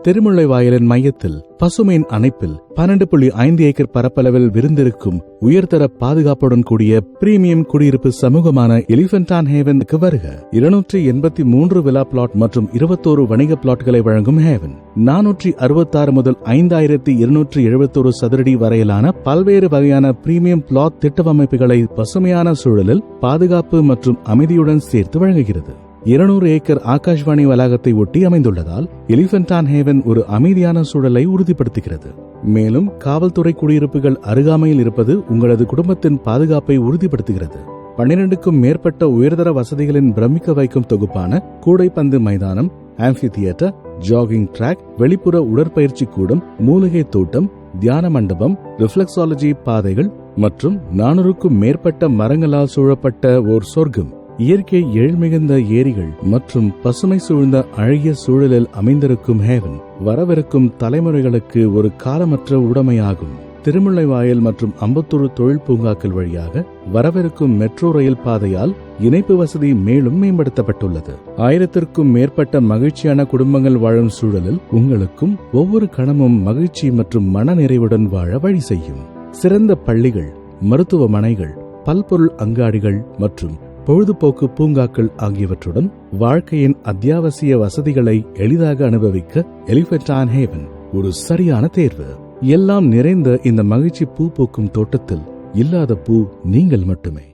திருமுல்லைவாயலின் மையத்தில் பசுமையின் அணைப்பில் 12.5 ஏக்கர் பரப்பளவில் விருந்திருக்கும் உயர்தர பாதுகாப்புடன் கூடிய பிரீமியம் குடியிருப்பு சமூகமான எலிபென்ட் ஆன் ஹேவனுக்கு வருக. 283 விலா பிளாட் மற்றும் 21 வணிக பிளாட்களை வழங்கும் ஹேவன் 466 முதல் 5271 சதுரடி வரையிலான பல்வேறு வகையான பிரீமியம் பிளாட் திட்டவமைப்புகளை பசுமையான சூழலில் பாதுகாப்பு மற்றும் அமைதியுடன் சேர்த்து வழங்குகிறது. 200 ஏக்கர் ஆகாஷ்வாணி வளாகத்தை ஒட்டி அமைந்துள்ளதால் எலிபென்ட் ஆன் ஹேவன் ஒரு அமைதியான சூழலை உறுதிப்படுத்துகிறது. மேலும் காவல்துறை குடியிருப்புகள் அருகாமையில் இருப்பது உங்களது குடும்பத்தின் பாதுகாப்பை உறுதிப்படுத்துகிறது. 12க்கும் மேற்பட்ட உயர்தர வசதிகளின் பிரமிக்க வைக்கும் தொகுப்பான கூடைப்பந்து மைதானம், ஆம்பி தியேட்டர், ஜாகிங் டிராக், வெளிப்புற உடற்பயிற்சி கூடம், மூலிகை தோட்டம், தியான மண்டபம், ரிஃப்ளெக்ஸாலஜி பாதைகள் மற்றும் 400க்கும் மேற்பட்ட மரங்களால் சூழப்பட்ட ஓர் சொர்க்கம், இயற்கை எழில்மிகுந்த ஏரிகள் மற்றும் பசுமை சூழ்ந்த அழகிய சூழலில் அமைந்திருக்கும் ஹேவன் வரவிருக்கும் தலைமுறைகளுக்கு ஒரு காலமற்ற உடைமையாகும். திருமுல்லைவாயல் மற்றும் அம்பத்தூர் தொழில் பூங்காக்கள் வழியாக வரவிருக்கும் மெட்ரோ ரயில் பாதையால் இணைப்பு வசதி மேலும் மேம்படுத்தப்பட்டுள்ளது. 1000க்கும் மேற்பட்ட மகிழ்ச்சியான குடும்பங்கள் வாழும் சூழலில் உங்களுக்கும் ஒவ்வொரு கணமும் மகிழ்ச்சி மற்றும் மன நிறைவுடன் வாழ வழி செய்யும். சிறந்த பள்ளிகள், மருத்துவமனைகள், பல்பொருள் அங்காடிகள் மற்றும் பொழுதுபோக்கு பூங்காக்கள் ஆகியவற்றுடன் வாழ்க்கையின் அத்தியாவசிய வசதிகளை எளிதாக அனுபவிக்க எலிபென்ட் ஆன் ஹேவன் ஒரு சரியான தேர்வு. எல்லாம் நிறைந்த இந்த மகிழ்ச்சி பூ பூக்கும் தோட்டத்தில் இல்லாத பூ நீங்கள் மட்டுமே.